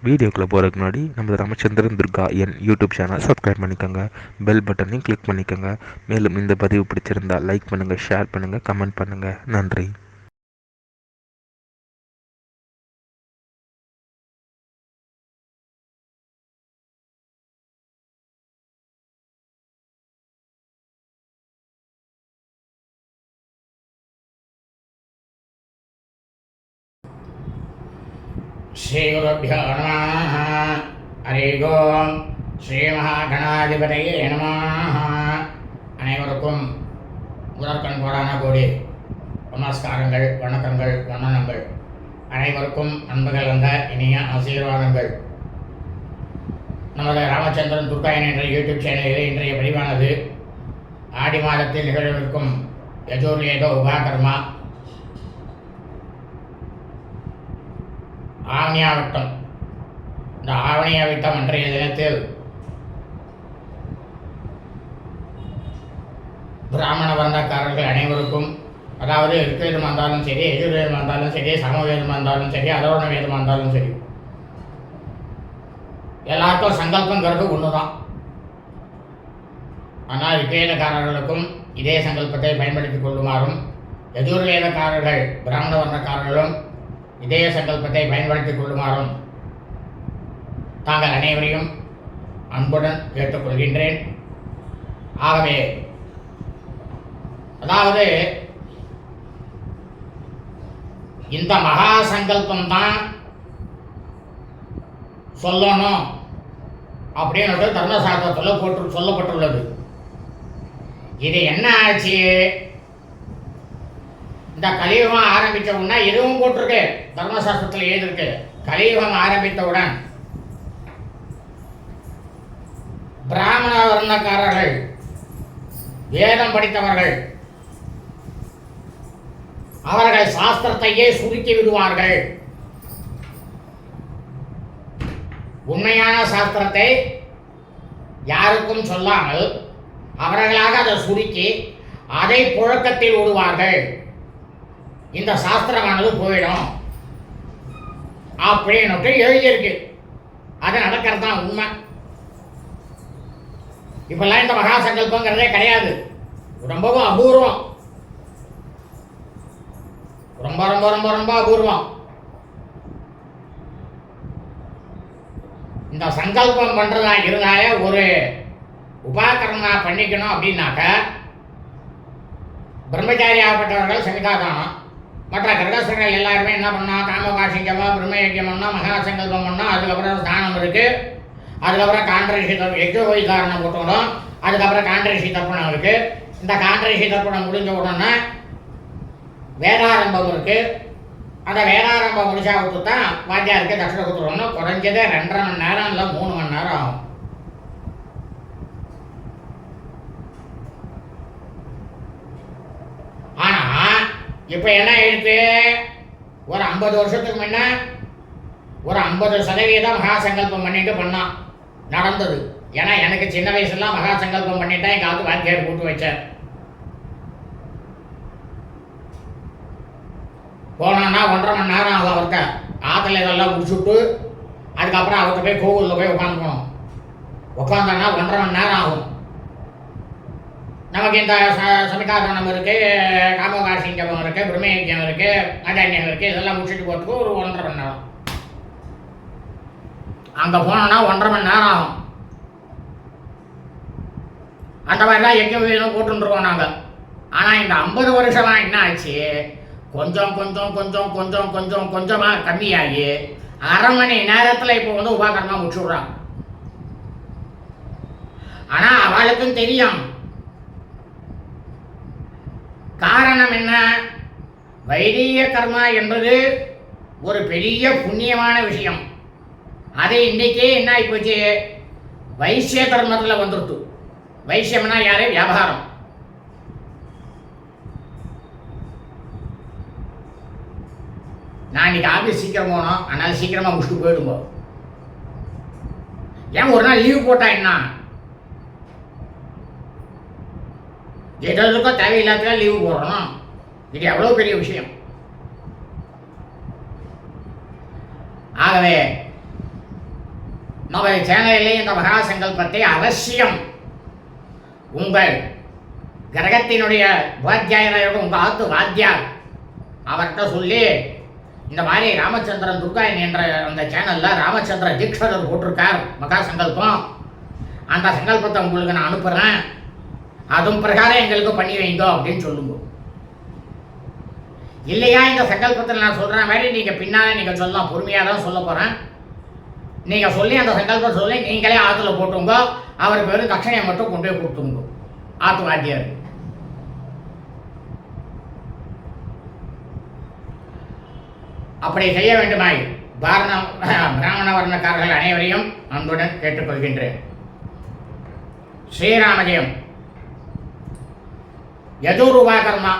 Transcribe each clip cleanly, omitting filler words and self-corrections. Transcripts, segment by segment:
வீடியோக்குள்ளே போகிறதுக்கு முன்னாடி நம்ம ராமச்சந்திரன் துர்கா என் யூடியூப் சேனல் சப்ஸ்கிரைப் பண்ணிக்கோங்க, பெல் பட்டனையும் கிளிக் பண்ணிக்கோங்க. மேலும் இந்த பதிவு பிடிச்சிருந்தால் லைக் பண்ணுங்கள், ஷேர் பண்ணுங்கள், கமெண்ட் பண்ணுங்கள். நன்றி. ஸ்ரீகுருभ्यो நமः. ஹரி ஓம். ஸ்ரீ மகாகணாதிபதியே நமः. அனைவருக்கும் முதற்கண் கோடான கோடி நமஸ்காரங்கள், வணக்கங்கள், வந்தனங்கள். அனைவருக்கும் அன்புகள் வந்த இனிய ஆசீர்வாதங்கள். நமது ராமச்சந்திரன் துர்காயன் என்ற யூடியூப் சேனலில் இன்றைய பதிவானது ஆடி மாதத்தில் நிகழவிருக்கும் யஜுர்வேத உபாகர்மா ஆவணியாவட்டம். இந்த ஆவணியாவட்டம் அன்றைய தினத்தில் பிராமண வர்ணக்காரர்கள் அனைவருக்கும், அதாவது ரிக்வேதமாக இருந்தாலும் சரி, யஜுர்வேதமாக இருந்தாலும் சரி, சமவேதமாக இருந்தாலும் சரி, அதரோண வேதமாக இருந்தாலும் சரி, எல்லாருக்கும் சங்கல்பங்கிறது ஒன்று தான். ஆனால் ரிக்வேதக்காரர்களுக்கும் இதே சங்கல்பத்தை பயன்படுத்திக் கொள்ளுமாறும், யஜுர்வேதக்காரர்கள் பிராமண வர்ணக்காரர்களும் இதே சங்கல்பத்தை பயன்படுத்திக் கொள்ளுமாறும் தாங்கள் அனைவரையும் அன்புடன் கேட்டுக்கொள்கின்றேன். ஆகவே அதாவது இந்த மகா சங்கல்பம் தான் சொல்லணும் அப்படின்னு தர்மசாஸ்திரத்தில் சொல்லப்பட்டுள்ளது. இது என்ன ஆச்சு? இந்த கலியுகம் ஆரம்பித்த உடனே இதுவும் போட்டிருக்கு, தர்மசாஸ்திரத்தில் எழுதிருக்கு. கலியுகம் ஆரம்பித்தவுடன் பிராமண வர்ணக்காரர்கள், வேதம் படித்தவர்கள், அவர்கள் சாஸ்திரத்தையே சுருக்கி விடுவார்கள். உண்மையான சாஸ்திரத்தை யாருக்கும் சொல்லாமல் அவர்களாக அதை சுருக்கி அதை புழக்கத்தில் விடுவார்கள். இந்த சாஸ்திரமானது போயிடும் அப்படின்னு எழுதியிருக்கு. அது நடக்கிறது தான் உண்மை. இப்பெல்லாம் இந்த மகா சங்கல்பங்கிறதே கிடையாது. ரொம்பவும் அபூர்வம், ரொம்ப ரொம்ப ரொம்ப ரொம்ப அபூர்வம். இந்த சங்கல்பம் பண்றதா இருந்தாலே ஒரு உபாகரணா பண்ணிக்கணும். அப்படின்னாக்க பிரம்மச்சாரி ஆகப்பட்டவர்கள் சமிதாதானம், மற்ற கிரகஸ்தர்கள் எல்லாருமே என்ன பண்ணோம், காமகாசிங்கமாக பிரம்மயக்கியம் பண்ணோம், மகா சங்கல்பம் பண்ணோம். அதுக்கப்புறம் ஸ்நானம் இருக்குது, அதுக்கப்புறம் காண்டரிஷி யஜ்ஜோபவி காரணம் போட்டுக்கணும், அதுக்கப்புறம் காண்டரிஷி தர்ப்பணம் இருக்குது. இந்த காண்டரிஷி தர்ப்பணம் முடிஞ்ச உடனே வேதாரம்பம் இருக்குது. அந்த வேதாரம்பம் முடிச்சா விட்டு தான் வாத்தியாருக்கு தட்சணை கொடுத்துருவோம்னா குறைஞ்சதே 2.5 மணி நேரம் இல்லை 3 மணி நேரம் ஆகும். ஆனால் இப்போ என்ன ஆயிடுச்சு, ஒரு 50 வருஷத்துக்கு முன்ன ஒரு 50% மகா சங்கல்பம் பண்ணிட்டு பண்ணான் நடந்தது. ஏன்னா எனக்கு சின்ன வயசுலாம் மகா சங்கல்பம் பண்ணிட்டேன், எங்கள் ஆத்து வாத்தியார் கூட்டு வச்சார். போனோன்னா 1.5 மணி நேரம் ஆகும் அவர்கிட்ட. ஆற்றுல இதெல்லாம் முடிச்சுட்டு அதுக்கப்புறம் அவர்கிட்ட போய் கோவிலில் போய் உட்காந்துக்கணும். உட்காந்தோன்னா 1.5 மணி நேரம் ஆகும். நமக்கு இந்த சமிதாதானம் இருக்குது, காமகாசிங்கமம் இருக்குது, பிரம்மயக்கியம் இருக்குது, ஆச்சாரியம் இருக்குது, இதெல்லாம் முடிச்சுட்டு போகிறதுக்கு ஒரு 1.5 மணி நேரம். அங்கே போனோன்னா 1.5 மணி நேரம் ஆகும். அந்த மாதிரிலாம் எங்கே போட்டுருக்கோம் நாங்கள். ஆனால் இந்த 50 வருஷமாக என்ன ஆச்சு, கொஞ்சம் கொஞ்சம் கொஞ்சம் கொஞ்சம் கொஞ்சம் கொஞ்சமாக கம்மியாகி 1/2 மணி நேரத்தில் இப்போ உபாகரணமாக முடிச்சு விட்றாங்க. ஆனால் அவளுக்கும் தெரியும் காரணம் என்ன. வைதிக கர்மா என்பது ஒரு பெரிய புண்ணியமான விஷயம். அது இன்றைக்கே என்ன ஆகிப்போச்சு, வைசிய தர்மத்தில் வந்துடுத்து. வைசியம்னா யாரு? வியாபாரம். நான் இன்னைக்கு ஆஃபீஸ் சீக்கிரம் போனோம், அதனால சீக்கிரமாக முடிச்சுட்டு போயிடுங்க. ஏன் ஒரு நாள் லீவு போட்டா என்ன? எதற்கோ தேவையில்லாத லீவு போடுறோம். இது எவ்வளோ பெரிய விஷயம். ஆகவே நம்ம சேனலிலே இந்த மகா சங்கல்பத்தை அவசியம் உங்கள் கிரகத்தினுடைய வாத்தியாயர் உங்கள் ஆத்து வாத்தியார் அவர்கிட்ட சொல்லி இந்த மாதிரி ராமச்சந்திரன் துர்காயன் என்ற அந்த சேனலில் ராமச்சந்திர தீக்ஷரர் போட்டிருக்கார் மகா சங்கல்பம், அந்த சங்கல்பத்தை உங்களுக்கு நான் அனுப்புகிறேன், அதுவும் பிரகாரம் எங்களுக்கு பண்ணி வைங்க அப்படின்னு சொல்லுங்க. இல்லையா இந்த சங்கல்பத்தில் நான் சொல்கிற மாதிரி நீங்கள் பின்னால் நீங்கள் சொல்லலாம், பொறுமையாக தான் சொல்ல போகிறேன். நீங்கள் சொல்லி அந்த சங்கல்பம் சொல்லி நீங்களே ஆற்றுல போட்டுங்க, அவருக்கு வெறும் தட்சணையை மட்டும் கொண்டு போய் கொடுத்துங்க ஆற்று வாத்தியார். அப்படி செய்ய வேண்டுமாய் பிராமண வர்ணக்காரர்கள் அனைவரையும் அன்புடன் கேட்டுக்கொள்கின்றேன். ஸ்ரீராமஜெயம். யஜுருபாகர்மா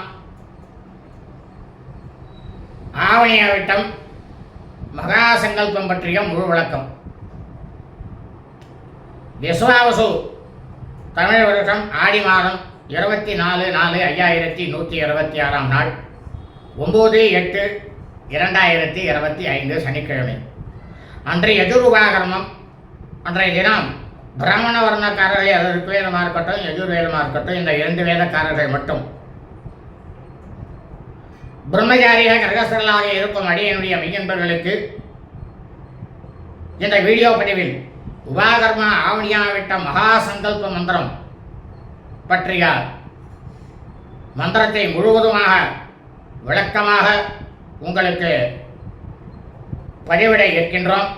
ஆவணியாவிட்டம் மகா சங்கல்பம் பற்றிய முழு விளக்கம். விஸ்வாவசு தமிழ் வருஷம் ஆடி மாதம் 24/4/5126 நாள் 9/8/2025 சனிக்கிழமை அன்று யஜுருபாகர்மம். அன்றைய தினம் பிராமண வர்ணக்காரர்கள், அது ருக்வேதமாக இருக்கட்டும் யஜுர்வேதமாக இருக்கட்டும், இந்த 2 வேதக்காரர்கள் மட்டும் பிரம்மச்சாரிய கிரகஸ்தர்களாக இருக்கும் அடியனுடைய மெய்யன்பர்களுக்கு இந்த வீடியோ பதிவில் உபாகர்ம ஆவணியாவிட்ட மகா சங்கல்ப மந்திரம் பற்றிய மந்திரத்தை முழுவதுமாக விளக்கமாக உங்களுக்கு பதிவிட இருக்கின்றோம்.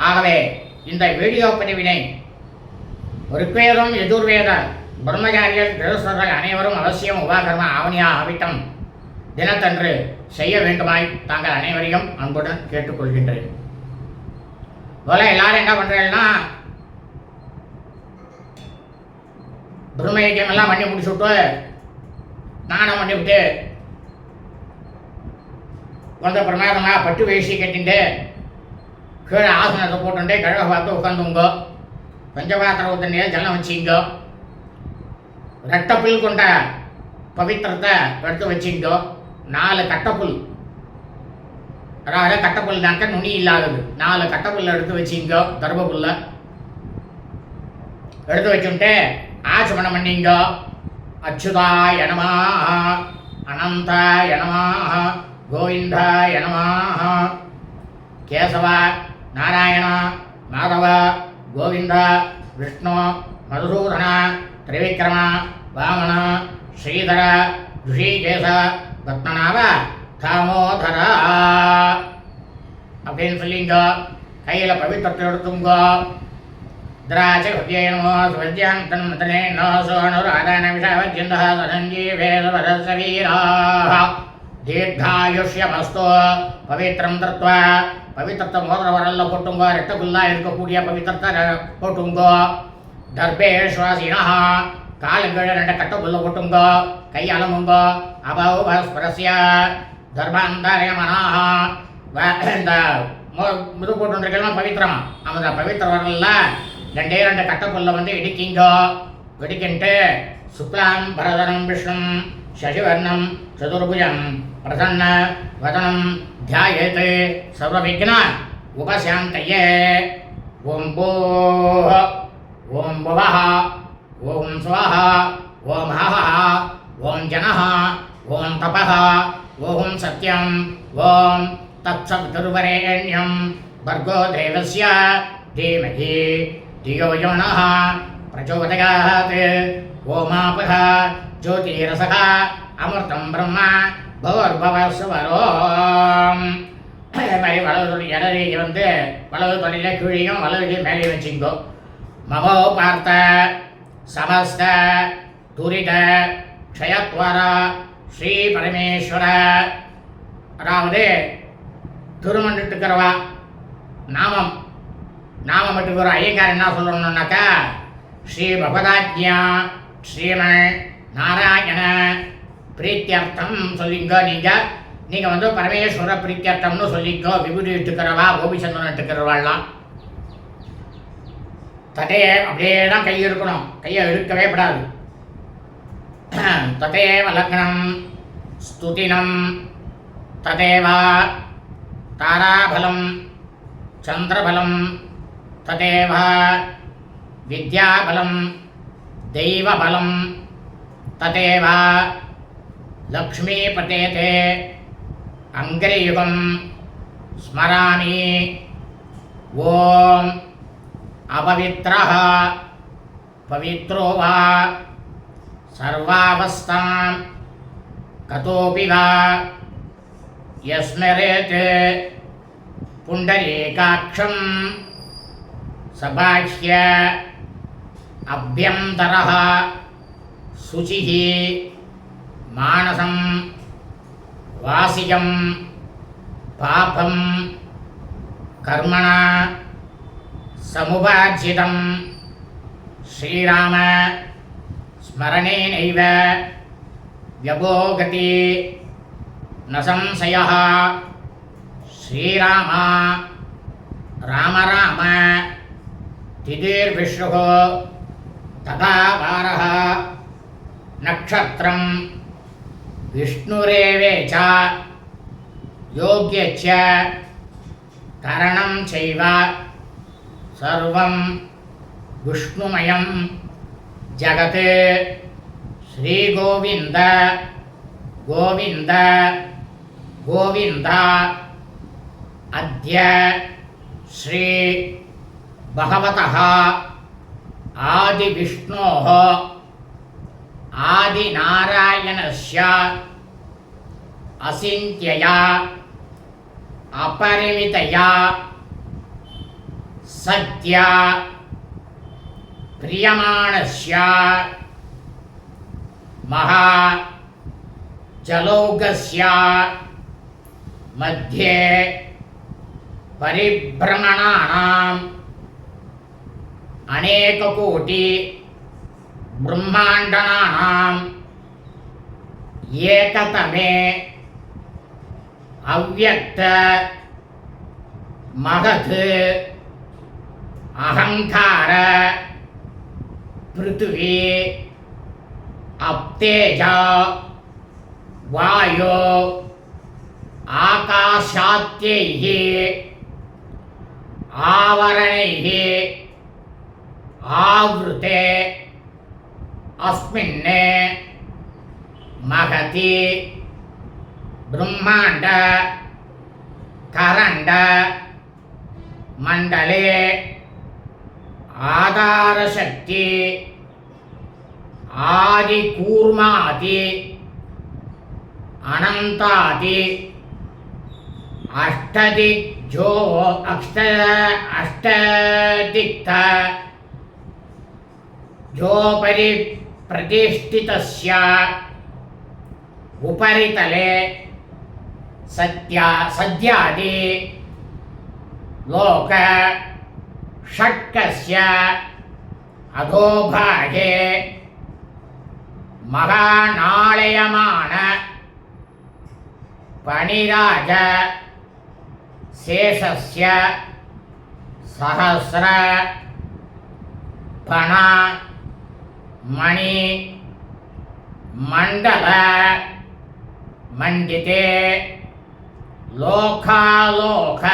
ஆகவே இந்த வீடியோ பதிவினை ருக்வேதம் யஜுர்வேத பிரம்மச்சாரியர் கிரகஸ்தர்கள் அனைவரும் அவசியம் உபாகர்ம ஆவணியா ஆவிட்டம் தினத்தன்று செய்ய வேண்டுமாய் தாங்கள் அனைவரையும் அன்புடன் கேட்டுக்கொள்கின்றேன். போல எல்லாரும் என்ன பண்றீங்கன்னா பிரம்மயஜம் எல்லாம் பண்ணி முடிச்சுட்டு நானும் பண்ணி விட்டு கொஞ்ச பிரமாதமாக பட்டு வேஷி கட்டிட்டு கீழே ஆசனத்தை போட்டுட்டு கிழக்க பார்த்து உட்காந்துங்க, பஞ்சபாத்திர தண்ணியை ஜலம் வச்சிங்க, ரெட்டப்புல் கொண்ட பவித்திரத்தை எடுத்து வச்சிங்க, 4 கட்டப்புல், அதாவது கட்டப்புல்னாக்க நுனி இல்லாதது, 4 கட்டப்புல்ல எடுத்து வச்சிங்க, தர்பப்புல்ல எடுத்து வச்சுட்டு ஆச்சமனம் பண்ணிங்க. அச்சுதாய நமஹ, அனந்தாய நமஹ, கோவிந்தாய நமஹ, கேசவ நாராயண மாதவ கோவிந்த விஷ்ணு மதுசூதன திரிவிக்ரம வாமன ஸ்ரீதர ருஷிகேச பத்மநாப தாமோதர அப்படின்னு சொல்லிங்க. கையில் பவித்திரத்தை எடுத்துங்க. திராட்ச ஹுத்யேனமோ சுவத்யாந்தன் மதனே நோசோனுர் ஆதான விஷாவத்யந்தः சதஞ்சீவேத வரசவீராः தீர்காயுஷ்யமஸ்து. பவித்திரம் தத்வா பவித்திரத்தை மோதிர வரல்ல போட்டுங்க. ரெட்டகுல்லா இருக்கக்கூடிய பவித்திரத்தை போட்டுங்க. தர்பேஸ்வாசினா காலுங்கள் 2 கட்டக்குள்ள போட்டுங்க. கை அலமுங்க. அபௌபஸ்பரஸ்ய தர்பாந்தரயமனாக இந்த முது போட்டுருக்கலாம் பவித்திரம். அந்த பவித்திர வரல 2 கட்டக்குள்ள வந்து இடிக்கிங்க. இடிக்கிட்டு சுக்லாம் பரதனம் விஷ்ணும் சசிவர்ணம் சதுர்புஜம் பிரசன்ன வதனம் தியாயேத் சர்வவிக்ன உபசாந்தயே. ஓம் பூஹ ஓம் புவஹ ஓம் ஸ்வஹ ஓம் ஹஹ ஓம் ஜனஹ ஓம் தபஹ ஓம் சத்யம் ஓம் தத்சவிதுர்வரேண்யம் भर्गो देवस्य धीमहि धियो यो नः प्रचोदयात्. ओमापः ज्योतिरसः अमृतं ब्रह्म भोर्भवस्वरो. மாதிரி வலது இடது வந்து வலது தொழில கீழையும் வலது மேலே வச்சுங்கோ. மமோ பார்த்த சமஸ்த துரித க்ஷயத்வர ஸ்ரீ பரமேஸ்வர. அதாவது திருமண்டுட்டுக்கிறவா நாமம் மட்டும் ஐயங்கார் என்ன சொல்லணும்னாக்கா ஸ்ரீ பகவதாஜ்யா ஸ்ரீமன் நாராயண பிரீத்தியர்த்தம் சொல்லிங்க. நீங்கள் வந்து பரமேஸ்வர பிரீத்தியர்த்தம்னு சொல்லிக்கோ. விபூதி இட்டுக்கிறவா கோபிச்சந்திரன் இட்டுக்கிறவாள்லாம் தட்டையே அப்படியே தான் கை இருக்கணும், கையை இழுக்கவே படாது. ததேவ லக்னம் ஸ்துதினம் ததேவ தாராபலம் சந்திரபலம் तदेव विद्याबलं दैवबलं तदेव लक्ष्मीपतेते अङ्घ्रियुगं स्मरामि। ॐ अपवित्रः पवित्रो वा सर्वावस्थां गतोऽपि वा यस्मरेत् पुण्डरीकाक्षं सबाह्य अभ्यन्तरः शुचिः मानसं वासिजं पापं कर्मणा समुपार्जितं श्रीराम स्मरणेनैव व्यभोगति न संशयः। श्रीराम राम राम तिथिर्विष्णुः तथा वारः नक्षत्रं विष्णुरेवेच योग्यच्च करणं चैव सर्वं विष्णुमयं जगत्। श्रीगोविन्द गोविन्द गोविन्द। अद्य श्री भगवतः आदिविष्णोः आदिनारायणस्य अचिन्त्यया अपरिमितया सद्या क्रियमाणस्य महाजलौघस्य मध्ये परिभ्रमणानाम् अनेककोटि ब्रह्माण्डानाम् एकतमे अव्यक्त महत् अहंकार पृथ्वी अप्तेज वायो आकाशात्यैः आवरणैः आवृते अस्मिन् महति ब्रह्मांड करंड मंडले आधार शक्ति आदि कूर्मादि अनंतादि अष्टदिग्जो अष्टदिक् जोपरि प्रतिष्ठितस्य उपरितले सद्यादि लोक षट्कस्य अधोभागे महानालयमान पणिराज शेषस्य सहस्र फण मणि मंडल मंडिते लोकालोक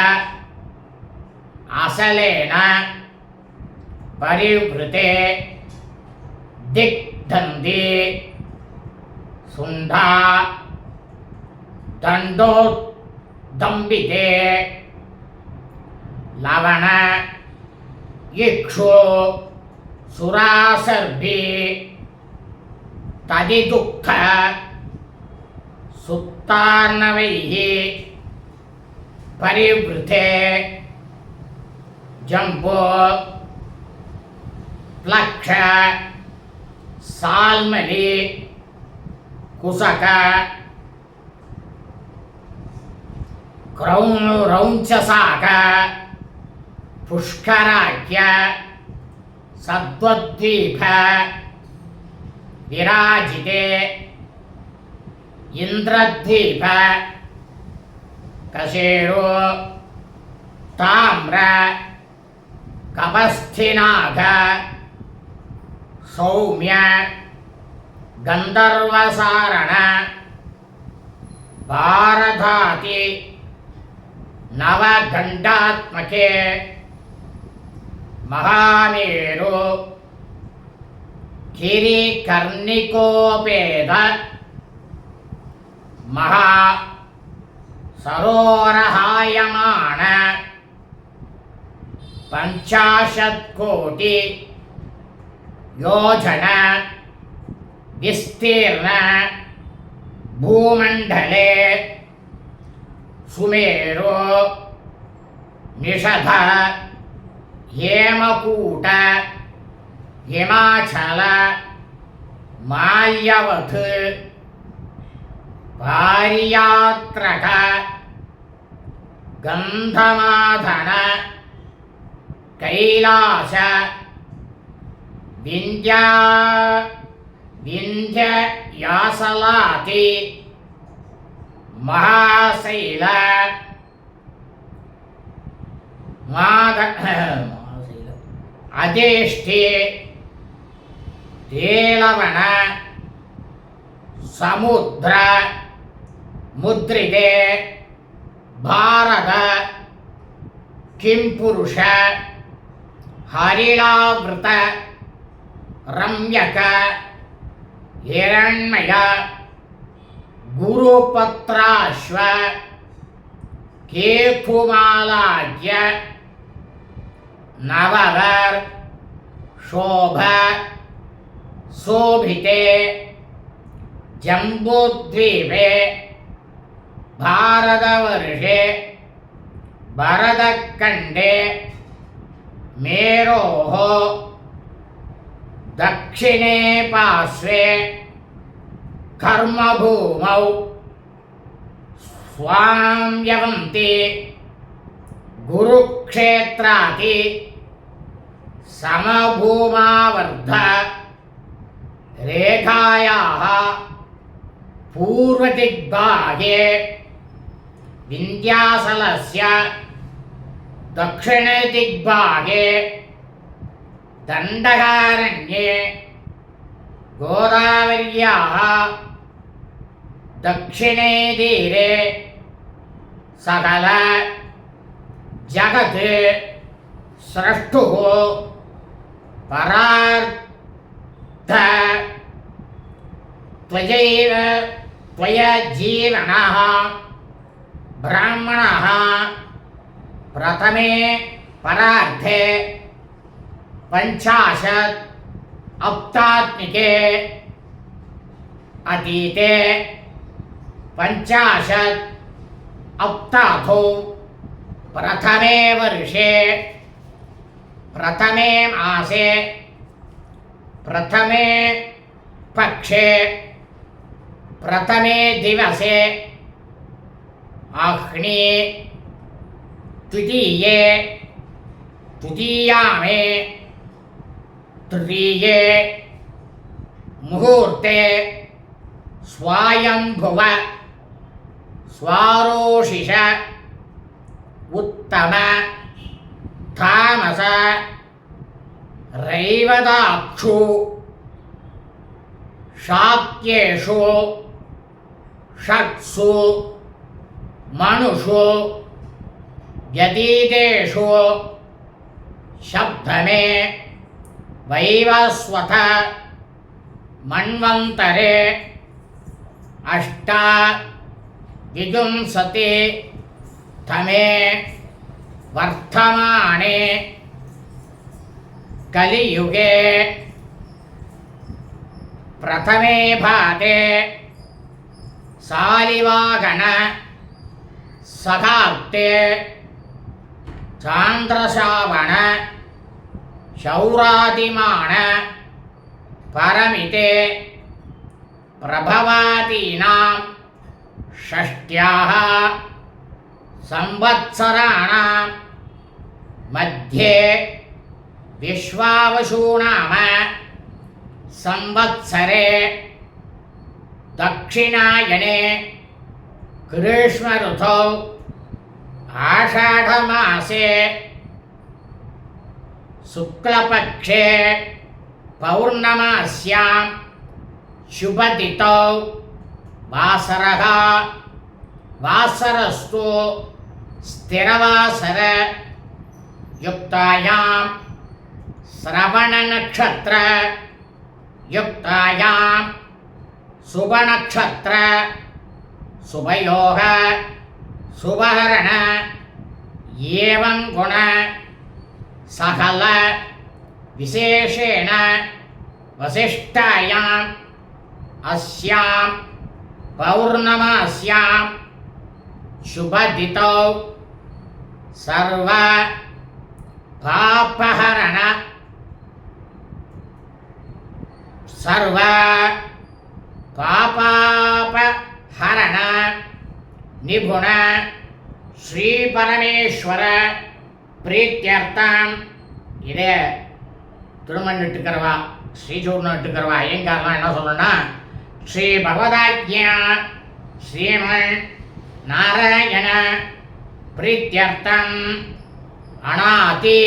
असलेन परिवृते दिग्धन्ति सुंधा दंडोदंबिते लवण इक्षु सुरासर्भि तदिदुःख सुत्तार्णवैः परिवृते जंबो प्लक्ष साल्मली कुसक रौंचसाक पुष्कराख्य सद्वद्वीप विराजिते इंद्रद्वीप कशेरो ताम्र कपस्थिनाग सौम्य गंधर्वसारण भारधाति नवगंडात्मके महामेरु गिरिकर्णिकोपेद महा सरोरहायमान 50 कोटि योजना विस्तीर्ण भूमंडले सुमेरु निषध हेमकूट हिमाचल माल्यवत् पारियात्रक गंधमादन कैलास विंध्ययासलाति महाशैल अदेष्टि तेलवन समुद्र मुद्रिते भारत किंपुरुष हरिणावृत रम्यक हिरण्मय गुरुपत्राश्व केतुमालाज्य नववर शोभ शोभिते जम्बूद्वीपे भारतवर्षे भरतखण्डे मेरोः दक्षिणे पार्श्वे कर्मभूमौ स्वाम्यवन्ति गुरुक्षेत्राति समभूमावर्ध रेखायाः पूर्वदिग्भागे विन्ध्याचलस्य दक्षिणदिग्भागे दण्डकारण्ये गोदावर्याः दक्षिणे तीरे सकल जगत् स्रष्टुः परार्थ त्वयैव त्वयजीवनः ब्राह्मणः प्रथमे परार्थे 50 अप्तात्मिके अतीते 50 अप्ताथो प्रथमे वर्षे प्रथमे मासे प्रथमे पक्षे प्रथमे दिवसे अह्नि द्वितीये तृतीयामे तृतीये मुहूर्ते स्वायंभुव स्वारोषिष उत्तम तामस रैवताक्षु शाक्येषु षट्सु मनुषु व्यतीतेषु सप्तमे वैवस्वत मन्वन्तरे अष्टाविंशति तमे वर्तमाने कलियुगे प्रथमे भाते सालिवागण सखाब्दे चान्द्रश्रावण शौरादिमान परमिते प्रभवादीनां षष्ट्याः संवत्सराणां मध्ये विश्वावसुनाम संवत्सरे दक्षिणायने ग्रीष्म ऋतौ आषाढ़मासे शुक्लपक्षे पौर्णमास्यां शुभतिथौ वासरः वासरस्तु स्थिरवासर युक्तायां श्रवण नक्षत्र युक्तायां शुभ नक्षत्र शुभयोग शुभहरण एवं गुण सकल विशेषेण वसिष्ठायाम् अस्यां पौर्णमास्यां शुभदितौ सर्व पापहरण सर्व पापापहरण निपुण श्री परमेश्वर प्रीत्यर्थम இதே திருமணிட்டுக்கிறவா ஸ்ரீசூர்ணிட்டுக்கிறவா ஐயங்காரெலாம் என்ன சொல்லணும்னா ஸ்ரீ பகவதாஜ்யா ஸ்ரீமன் நாராயண பிரீத்தியர்த்தம் அநாதி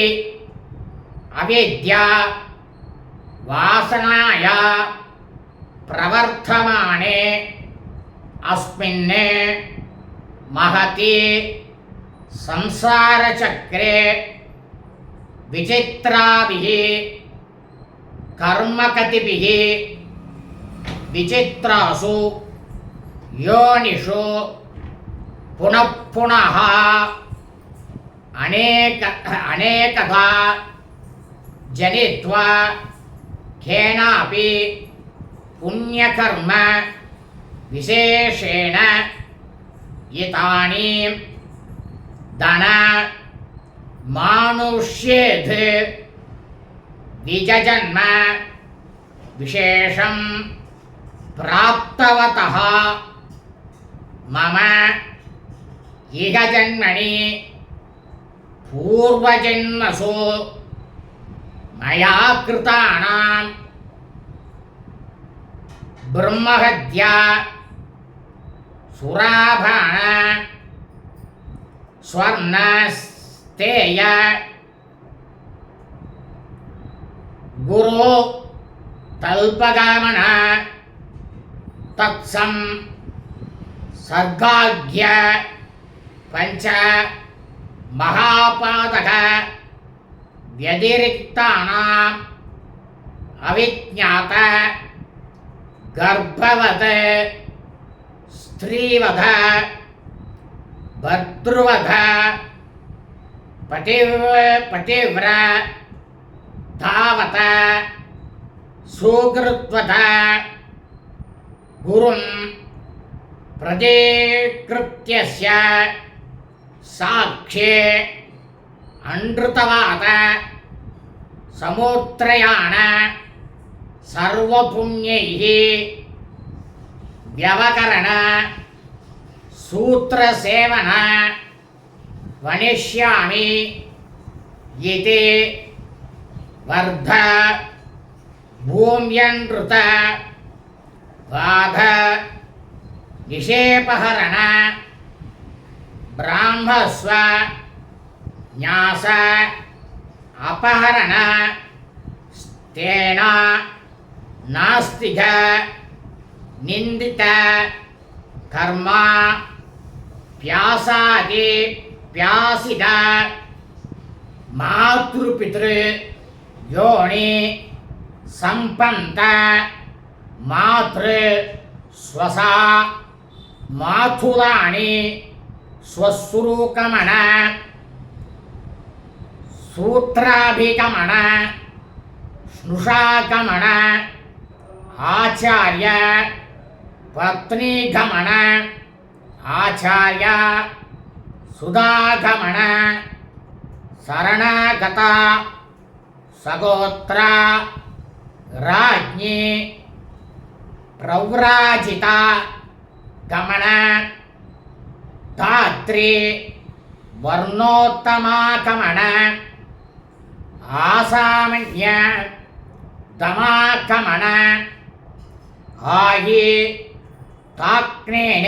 அவித்யா வாசனாய பிரவர்த்தமானே அஸ்மின் மகதி சம்சாரச்சக்ரே विचित्राभिः कर्मकतिभिः विचित्रासु योनिषु पुनः पुनः अनेकधा जनित्वा केनापि पुण्यकर्म विशेषेण इदानीं धन मानुष्येत् द्विजजन्म विशेषं प्राप्तवतः मम इह जन्मनि पूर्वजन्मसु मया कृतानां ब्रह्महत्या सुराभाण स्वर्णस्तेय गुरु तल्पगामन तत्सं सर्गाग्य पंच महापादक व्यतिरिक्तानाम् अविज्ञात गर्भवत् स्त्रीवध भद्रवध पतिव्र धावत सुकृत्वत गुरुं प्रतीकृत्यस्य साक्ष्ये अनृतवाद समुत्रयान सर्वपुण्यैः व्यवकरण सूत्रसेवन वनिष्यामि इति वर्ध भूम्यनृत बाध निषेपहरण ब्राह्मस्व न्यास अपहरण स्तेन नास्तिक निंदित कर्म प्यासादि प्यासिद मातृपितृ योनि संपन्त मातृ स्वसा माथुराणि स्वस्वरूकमण सूत्राभिगमन स्नुषागमन आचार्य पत्नीगमन आचार्य सुधागमन शरणागता सगोत्रा राज्ञी प्रव्राजिता गमन धात्री वर्णोत्तमागमन आसामन्य दमागमन आयि ताग्नेः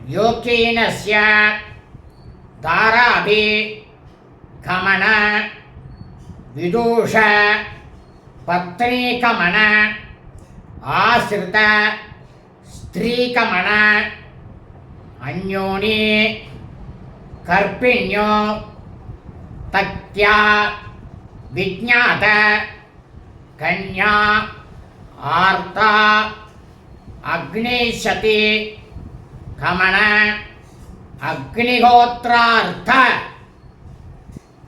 योगीनस्य दाराभिगमन विदूष पत्नीगमन आश्रित स्त्रीगमन अन्योनि கர்ப்பிண்யோ தக்யா விஜ்ஞாத கன்யா ஆர்த்தா அக்னிஷதி கமன அக்னிஹோத்ரார்த்த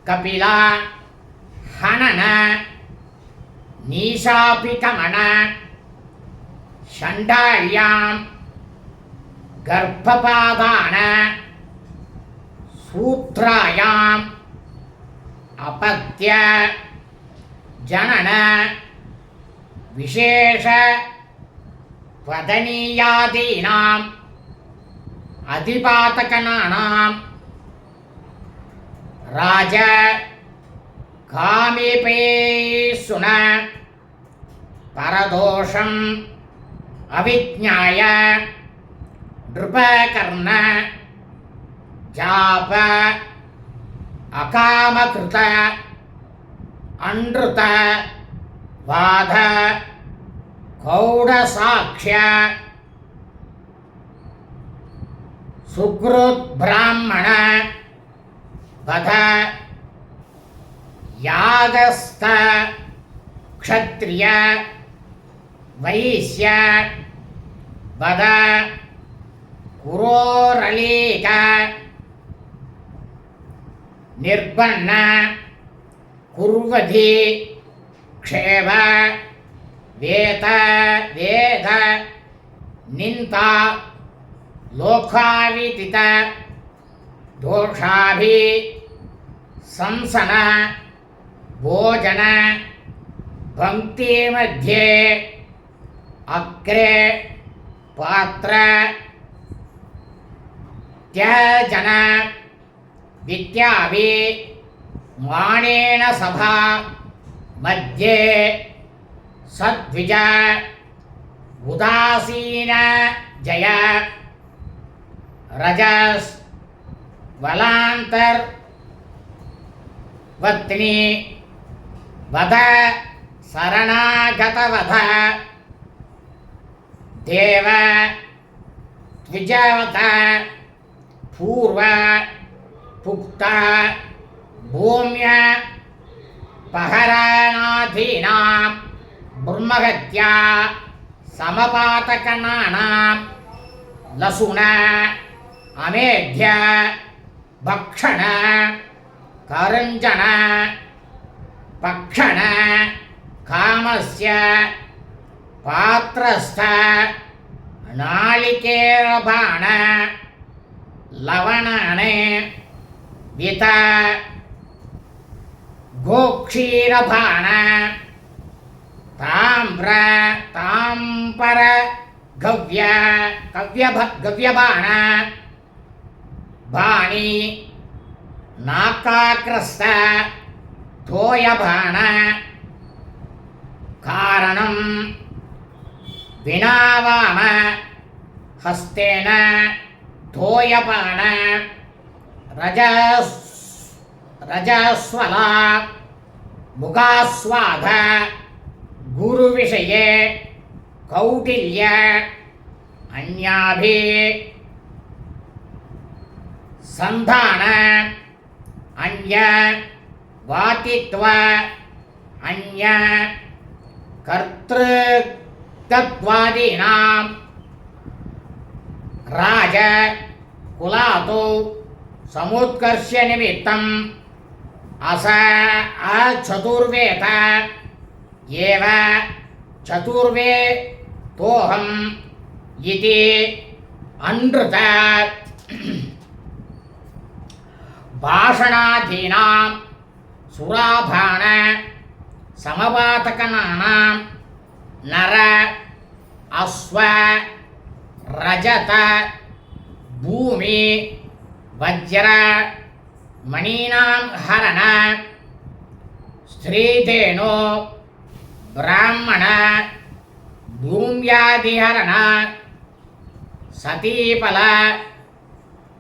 கபிலா ஹனன நீஷாபி கமன ஷண்டாழ்யாம் கர்ப்பபாதான சூத்ராயாம் அபத்ய ஜனன விசேஷ வதனீயாதீனாம் அதிபாதகனானாம் ராஜ காமிபேசுன பரதோஷம் அவிஜ்ஞாய நிருபகர்ண ஜாப அகாமகிருத அன்ருத வாத கௌடசாக்ஷ்ய சுக்ருத் பிராமண வத யாகஸ்த க்ஷத்ரிய வைஸ்ய வத குரோரலீக நிர்பன்ன குர்வதி க்ஷேவ வேத வேத நிந்தா லோகாவிதித தோஷாபி சம்சன போஜன பக்தி மத்தியே அக்ரே பாத்திர தியஜன வித்யாபி மானேன சபா மத்தியே சத்விஜ உதாசீன ஜய ரஜஸ் வலாந்தர் வத்னி வத சரணாகதவத தேவ த்விஜவத பூர்வ புக்த பூம்ய பஹரணாதீனாம் பிரம்மஹத்யா சமபாதகனானாம் லசுன அமேத்ய பக்ஷண கருஞ்சன பக்ஷண காமஸ்ய பாத்ரஸ்த நாளிகேரபாண லவணானே வித கோக்ஷீரபாண தாம்ர தாம்பர கவ்யபாண பாணி நாக்காக்ரஸ்த தோயபாண காரணம் வினாவாம ஹஸ்தேன தோயபாண ரஜஸ்வலா முகாஸ்வாத குரு விஷயே கௌடில்ய அந்யாபி சந்தான அந்ய வாதித்வ அந்ய கர்த்ருத்வாதீனாம் ராஜ குலாதோ சமுத்கர்ஷ்ய நிமித்தம் அச்சதுர்வேத ஏவ சதுர்வே தோஹம் இதி அன்ருத பாஷணாதீனாம் சுராபான சமபாதகனானாம் நர அஸ்வ ரஜத பூமி வஜ்ர மணீனாம் ஹரண ஸ்ரீதேனோ பிராமண பூம்யாதிஹரண சதீபல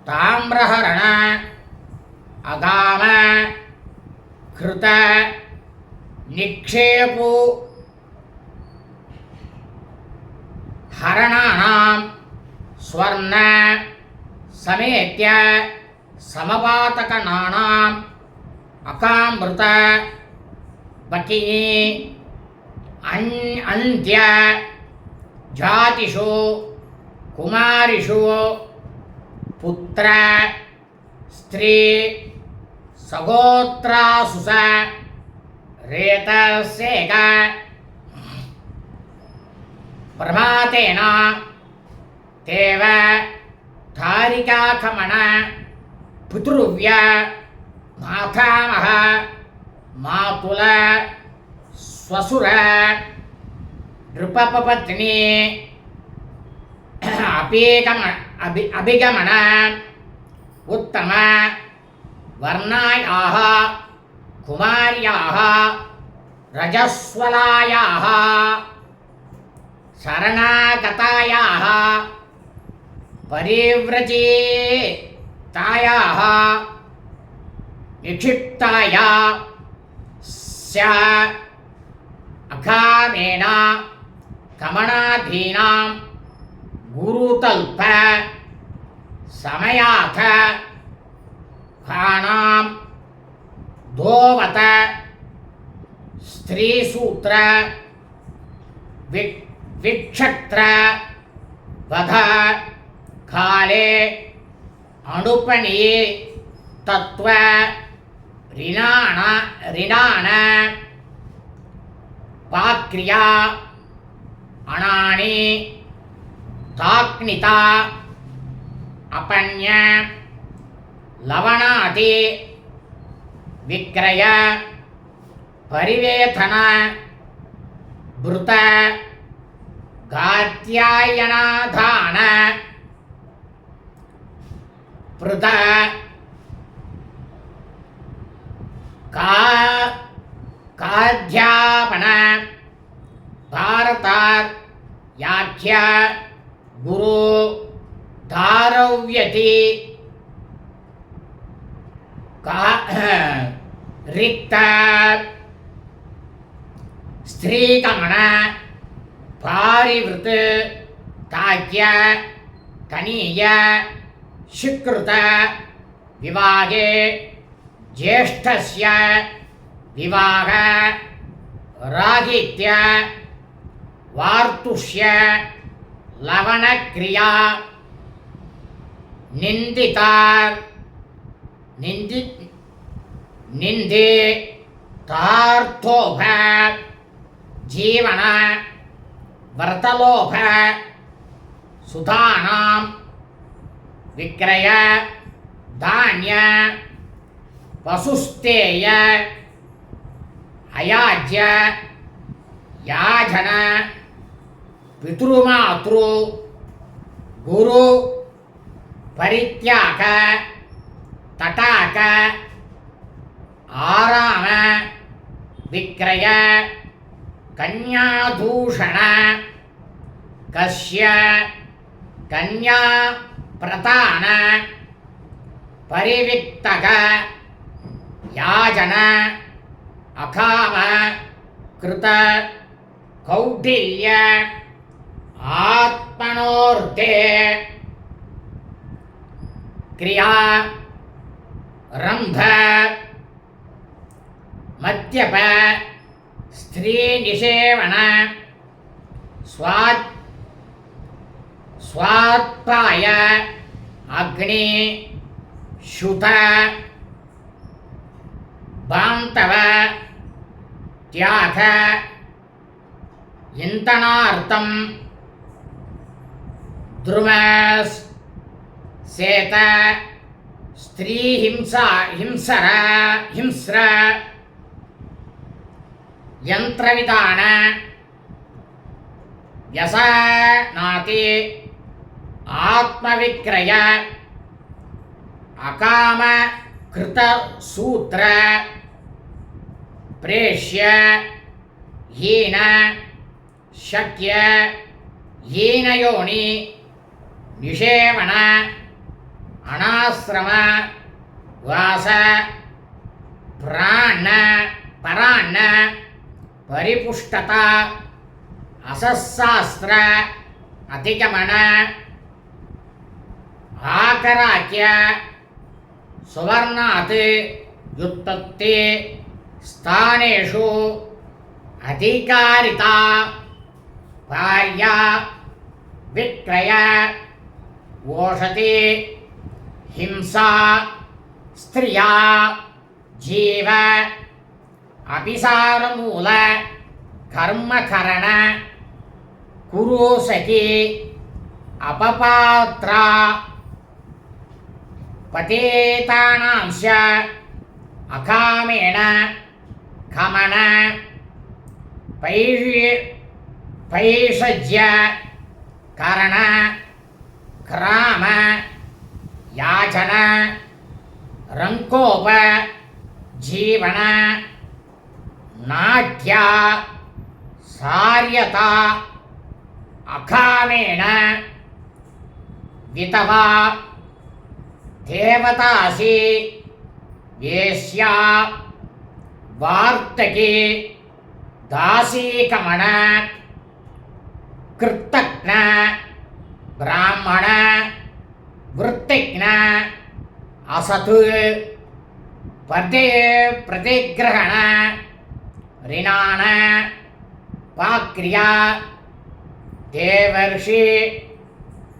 தாம்ரஹரண அகாம கிருத நிக்ஷேபு ஹரணானாம் ஸ்வர்ண சமேத்ய समपातकनानाम् अकामृत बकिनी अन्त्य जातिषु कुमारिषु पुत्र स्त्री सगोत्रासु स रेतसेक प्रमातेन तेव धारिकाखमन पितृव्य मातामह मातुल स्वसुर नृपपत्नी अभिगमन उत्तम वर्णायाः कुमार्याः रजस्वलायाः शरणागतायाः परिव्रजितायाः निक्षिप्ताया स्या अकामेन कमनाधीनां गुरुतल्प समयाथ खानां दोवत स्त्रीसूत्र विक्षत्र वध काले अनुपनी तत्व ऋणान पाक्रिया अनानि ताक्निता अपन्य लवणादि विक्रय परिवेथन भृत गात्यायनाधान पृथ काध्यापन भारतात् याख्या गुरु धारव्यति रिक्त स्त्रीकमन पारिवृत ताक्य तनीय शिकृत विवाहे ज्येष्ठस्य विवाह राहित्य वार्तुष्य लवणक्रिया निन्दितार्थोभ जीवन व्रतलोभ सुधानां विक्रय धान्य वसुस्तेय अयाज्य याजन पितृमातृ गुरु परित्याग तटाक आराम विक्रय कन्यादूषण कस्य कन्या प्रतान परिविक्तक याजन अकाम कृत कौटिल्य आत्मनोर्थे क्रिया रंभ मद्यप स्त्री निषेवण स्वात्पाय अग्नि शुत बांतव त्याग इंतनार्थम द्रुमस सेत स्त्री हिंस्र यंत्रविधान व्यसनाति आत्मविक्रय अकाम कृत सूत्र प्रेष्य हीन शक्य हीनयोनि निषेवण अनाश्रम वास प्राण परान्न परिपुष्टता असशास्त्र अधिगमन आकराख्य सुवर्णात् व्युत्पत्ति स्थानेषु अधिकारिता भार्या विक्रय ओषधि हिंसा स्त्रिया जीव अभिसारमूल कर्मकरण कुरुसखी अपपात्रा पतितानांश अकामेण खमन पैषज्य करण क्राम याचन रंकोप जीवन नाट्या सार्यता अकामेण वितवा देवतासी वेश्या वार्तकी दासीकमण कृतज्ञ ब्राह्मण वृत्तिज्ञ असत् प्रतिग्रहण ऋणान पाक्रिया देवर्षि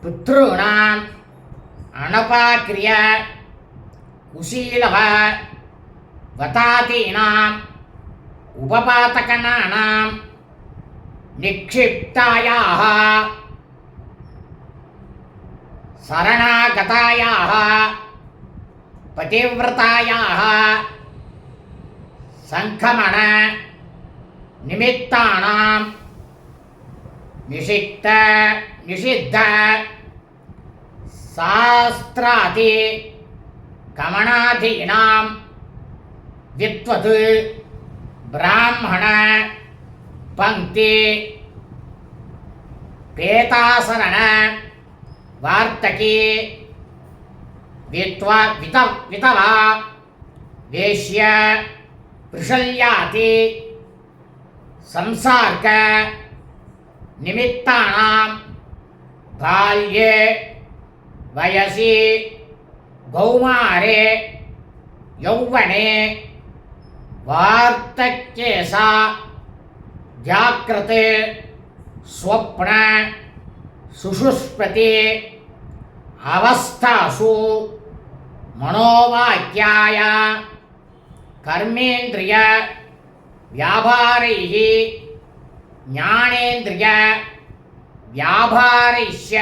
पुत्रूणाम् अनपाक्रिय कुशीलः वतादीनाम् उपपातकनानां निक्षिप्तायाः शरणागतायाः पतिव्रतायाः संक्रमण निमित्तानां निषिद्ध शास्त्रादि गमनादीनां विद्वत् ब्राह्मण पंक्ति पेतासरण वार्तकी विधवा वेश्य वृषल्याति संसर्ग निमित्तानां बाल्ये वयसि कौमारे यौवने वार्धक्येसा जागृते स्वप्न सुषुप्ति अवस्थासु मनोवाक्याय कर्मेन्द्रिय व्यापारैः ज्ञानेन्द्रिय व्यापारैश्च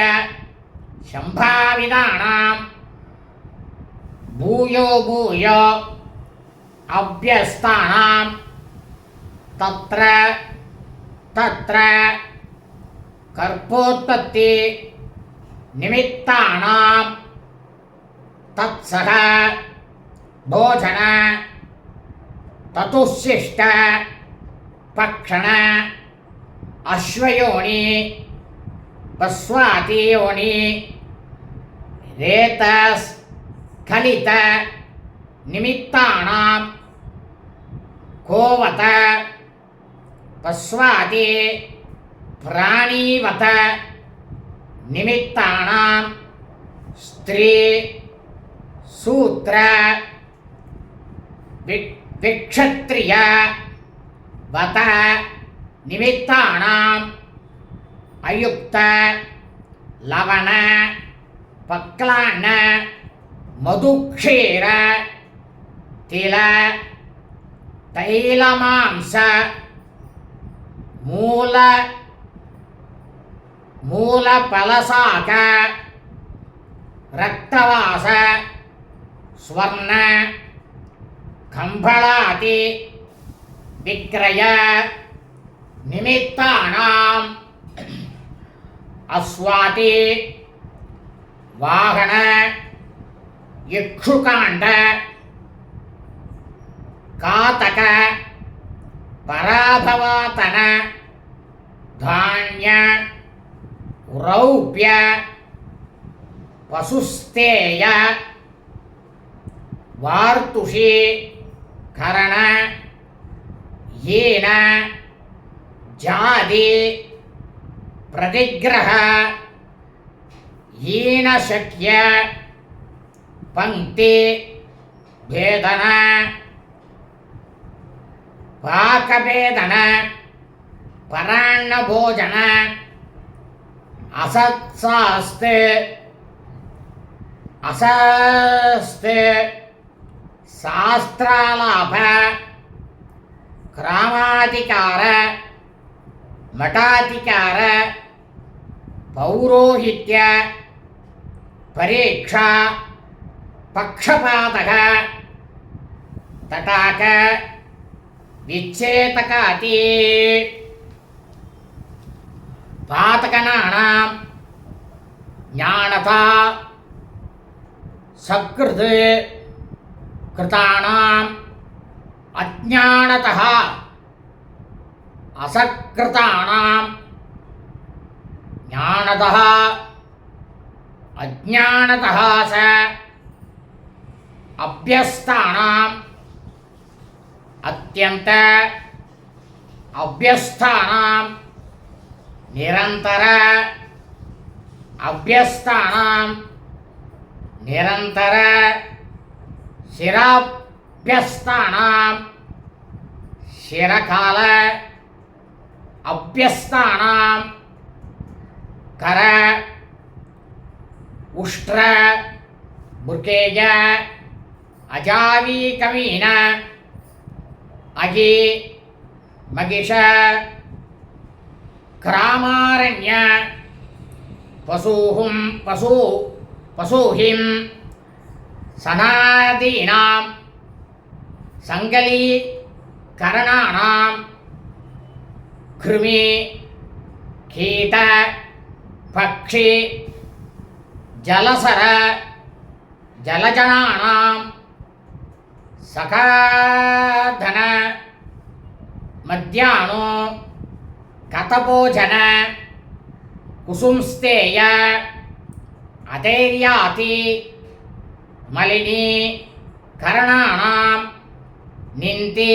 संभावितानां भूयो भूयो अभ्यस्तानां तत्र तत्र कर्पोत्पत्ति निमित्तानां तत्सह भोजन ततुशिष्ट पक्षण अश्वयोनि पस्वातियोनि रेतस्खलित निमित्तानां कोवत पस्वाति प्राणीवत निमित्तानां स्त्री सूत्र विक्षत्रिय वत निमित्तानां अयुक्त लवण पक्लान्न मधुक्षीर तिल तैलमांस मूलफलशाक रक्तवास स्वर्ण कंबलादि विक्रय निमित्तानां अश्वादि वाहन इक्षुकांड कातक पराभवातन धान्य रौप्य पशुस्तेय वार्तुषी करण येन जाति प्रतिग्रह येन शक्य पंक्ति வேதன பாகவேதன பராண்ண போஜன அசத்சாஸ்து அசஸ்து சாஸ்திராலாப கிராமாதிகார மட்டாதிகார பௌரோஹித்ய பரீட்சா பக்ஷபாதக தடாக விச்சேதகாதி பாதகனானாம் ஞானதா சக்ருத் கிருதானாம் அஜ்ஞானதः அசக்ருதானாம் ஞானதः அஜ்ஞானதः ச அப்யஸ்தானாம் அத்யந்த அப்யஸ்தானாம் நிரந்தர அப்யஸ்தானாம் நிரந்தர சிராப்யஸ்தானாம் சிரகால அப்யஸ்தானாம் கர உஷ்ட்ர புர்கேய அஜாவீகமீன அகி மகிஷ கிராமாரண்ய பசூஹிம் சனாதீனாம் சங்கலீகரணானாம் கிருமி கீட பக்ஷி ஜலசர ஜலஜனானாம் சகாதன மத்யானோ கதபோஜன குசும்ஸ்தேய அதேர்யாதி மலினி கரணானாம் நிந்தி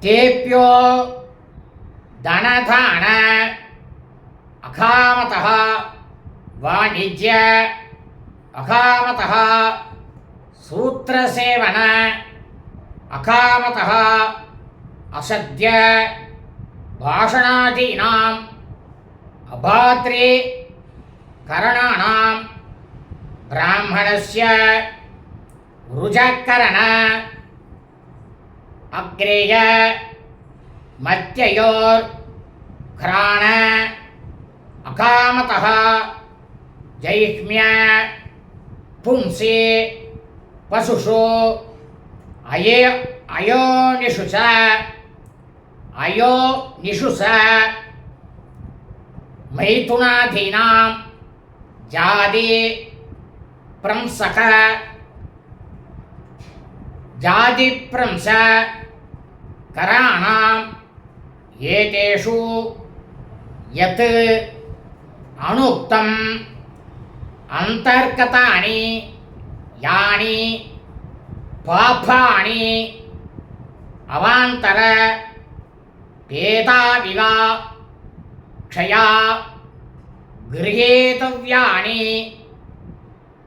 தேப்யோ தனதான அகாமதः வாணிஜ்ய அகாமதः சூத்ரசேவன அகாமதः அசத்ய பாஷணாதீனாம் அபாத்ரி கரணானாம் பிராமணஸ்ய ருஜகரண அக்ரேய மத்யயோர் கிராண அகாமதः ஜைஹ்மிய பும்சி பசுஷு அயோனிஷு ச மைதுனாதீனாம் ஜாதி பிரம்சக ஜாதி பிரம்ச கராணாம் ஏதேஷு யத் அனுக்தம் அந்தர்கதானி யானி பாபாணி அவாந்தர பேதாவிவா க்ஷயா கிரஹேதவ்யானி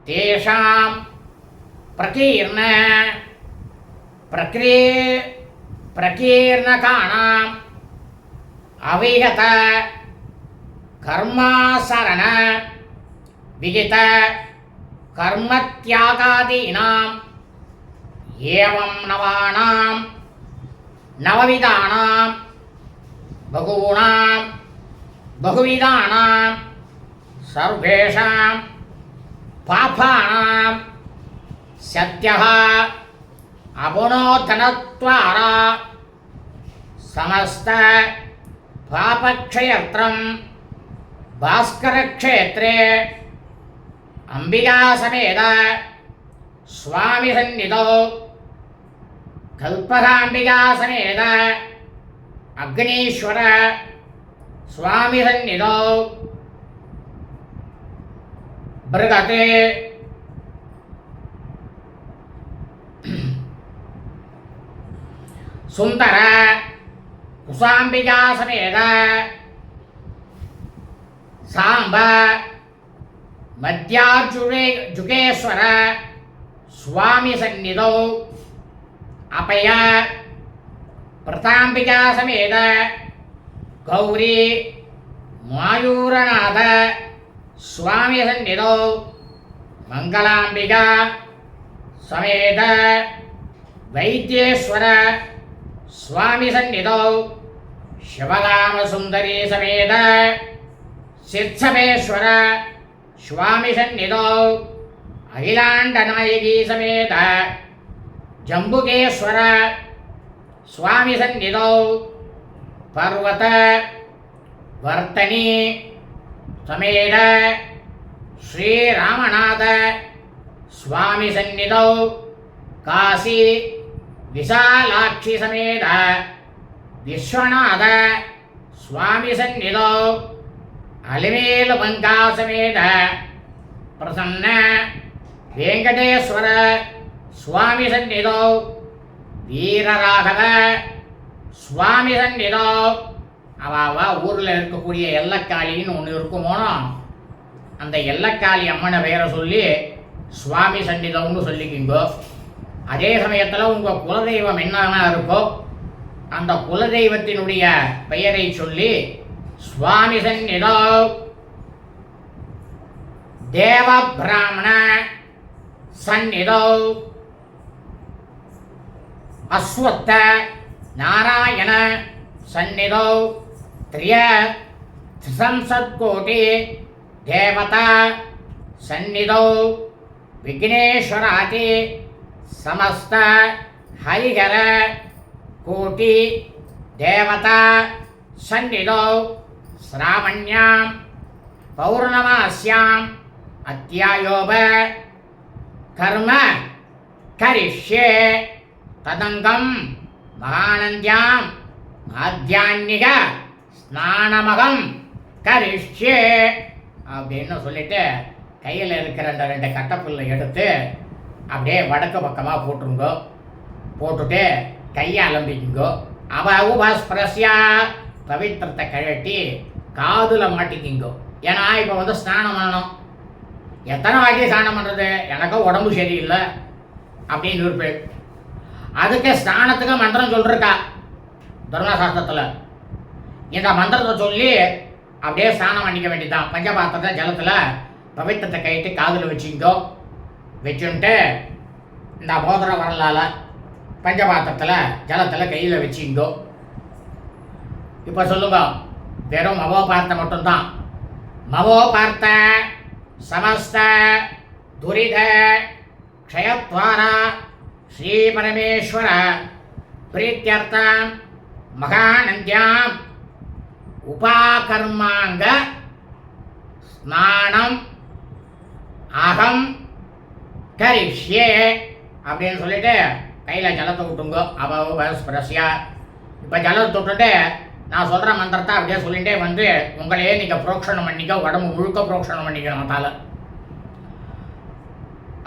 தேஷாம் பிரகீர்ண பிரகீர்ணகாணாம் அவிஹத கர்மாசரண விகித கர்மத்யாகாதீனாம் ஏவம் நவானாம் நவவிதானாம் பகூனாம் பகுவிதானாம் சர்வேஷாம் பாபானாம் சத்யः அபுனோதனத்வாரா சமஸ்த பாபக்ஷயத்ரம் பாஸ்கரக்ஷேத்ரே அம்பிகாசமேத சுவாமி சந்நிதோ கல்பகாம்பிகாசமேத அக்னீஸ்வர சுவாமி சந்நிதோ பிருகதே சுந்தர குசாம்பிகாசமேத சாம்ப மத்யாஜுகேஸ்வர स्वामी सन्निधौ अपय प्रतांबिका समेत गौरी मायूरनाथ स्वामी सन्निधौ मंगलांबिका समेत वैद्येश्वर स्वामी सन्निधौ शिवगाम सुंदरी समेत सिद्धेश्वर स्वामी सन्निधौ अखिलांडनायकी समेत जंबुकेश्वर स्वामी सन्निधौ पर्वत वर्तनी समेत श्री रामनाथ स्वामी सन्निधौ काशी विशालाक्षी समेत विश्वनाथ स्वामी सन्निधौ अलिमेलुमंगा समेत प्रसन्न वेंकटेश्वर स्वामी सन्निधौ वीरराघव स्वामी सन्निधौ அவ ஊரில் இருக்கக்கூடிய எல்லக்காளின்னு ஒன்று இருக்குமோனோ அந்த எல்லக்காளி அம்மனை பெயரை சொல்லி சுவாமி சன்னிதம்னு சொல்லிக்கிங்கோ. அதே சமயத்தில் உங்கள் குலதெய்வம் என்னன்னா இருக்கோ அந்த குலதெய்வத்தினுடைய பெயரை சொல்லி சுவாமி சந்நிதோ தேவ பிராமண சந்நிதோ அஸ்வத்த நாராயண சந்நிதோ त्रिसंसत्कोटि देवता सन्निधौ विघ्नेश्वराति समस्त हरिहर कोटि देवता सन्निधौ श्रावण्यां पौर्णमास्याम् अत्यायोप कर्म करिष्ये तदंगं महानन्द्याम् आध्यात्मिक ஸ்நானமகம் கரிஷ்யே அப்படின்னு சொல்லிட்டு கையில் இருக்கிற அந்த 2 கட்டப்புல்லை எடுத்து அப்படியே வடக்கு பக்கமாக போட்டுருங்கோ. போட்டுட்டு கையை அலம்பிக்குங்கோ. உபஸ்பிரஸ்யா பவித்திரத்தை கழட்டி காதில் மாட்டிக்கிங்கோ. ஏன்னா இப்போ ஸ்நானம் பண்ணணும். எத்தனை வாட்டி ஸ்நானம் பண்ணுறது, எனக்கும் உடம்பு சரியில்லை அப்படின்னு இருப்பேன். அதுக்கு ஸ்நானத்துக்கு மந்திரம் சொல்லிருக்கா தர்மசாஸ்திரத்தில். இந்த மந்திரத்தை சொல்லி அப்படியே ஸ்நானம் பண்ணிக்க வேண்டியதுதான். பஞ்சபாத்திரத்தை ஜலத்தில் பவித்திரத்தை கைட்டு காதில் வச்சுங்கோ. வச்சுன்ட்டு இந்த போதர வரலால் பஞ்சபாத்திரத்தில் ஜலத்தில் கையில் வச்சுங்கோ. இப்போ சொல்லுங்க, வெறும் மவோ பார்த்த மட்டும்தான். மவோ பார்த்த சமஸ்த துரித க்ஷயத்வாரா ஸ்ரீ பரமேஸ்வர பிரீத்தியர்த்தம் மகாநந்தியாம் உபாகர்மாங்க ஸ்நானம் அகம் கரிஷ்யே அப்படின்னு சொல்லிட்டு கையில் ஜலத்தை விட்டுங்கோ. அபஸ்பிரஸ்யா. இப்போ ஜலத்தை விட்டுட்டு நான் சொல்கிற மந்திரத்தை அப்படியே சொல்லிகிட்டே உங்களையே நீங்கள் புரோக்ஷணம் பண்ணிக்க. உடம்பு முழுக்க புரோக்ஷணம் பண்ணிக்கணும். தால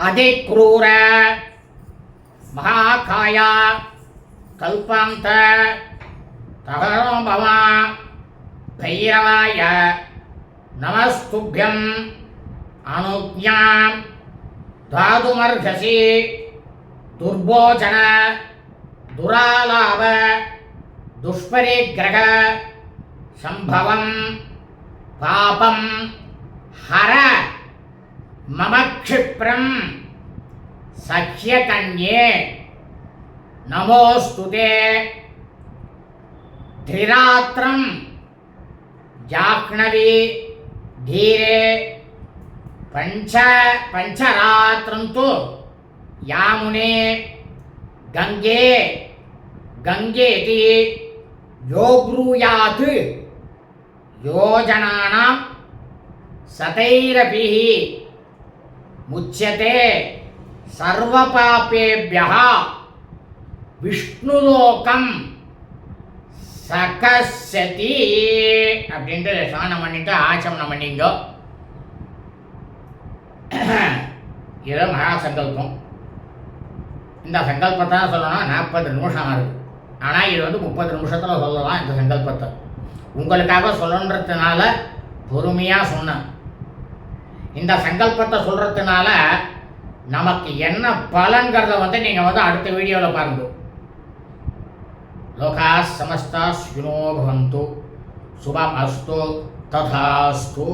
அதிக்ரூர மகாகாயா கல்பாந்த தகரோபமா பைரவாய நமஸ்துभ्यम् அனுஜ்ஞாம் தாதுமர்ஹசி துர்போஜன துராலாப துஷ்பரிக்கிரக சம்பவம் பாபம் ஹர மம க்ஷிப்ரம் சஹ்யகன்யே நமோஸ்துதே திரிராத்திரம் ஜாக்னவி धीरे पंचरात्रं तु यामुने गंगे गंगेति यो ब्रूयात् योजनानां सतैरपिः मुच्यते सर्वपापेभ्यः विष्णुलोकं சகசதி அப்படின்ட்டு ஸ்நானம் பண்ணிட்டு ஆச்சமனம் பண்ணிங்கோ. இது மகா சங்கல்பம். இந்த சங்கல்பத்தை சொல்லணும்னா 40 நிமிஷம் ஆகுது. ஆனால் இது 30 நிமிஷத்தில் சொல்லலாம். இந்த சங்கல்பத்தை உங்களுக்காக சொல்லணுன்றதுனால பொறுமையாக சொன்னேன். இந்த சங்கல்பத்தை சொல்கிறதுனால நமக்கு என்ன பலன்கிறத வந்து நீங்கள் வந்து அடுத்த வீடியோவில் பாருங்க. லோகா சமஸ்தா சுனோ பவந்து. சுபம் அஸ்து ததாஸ்து.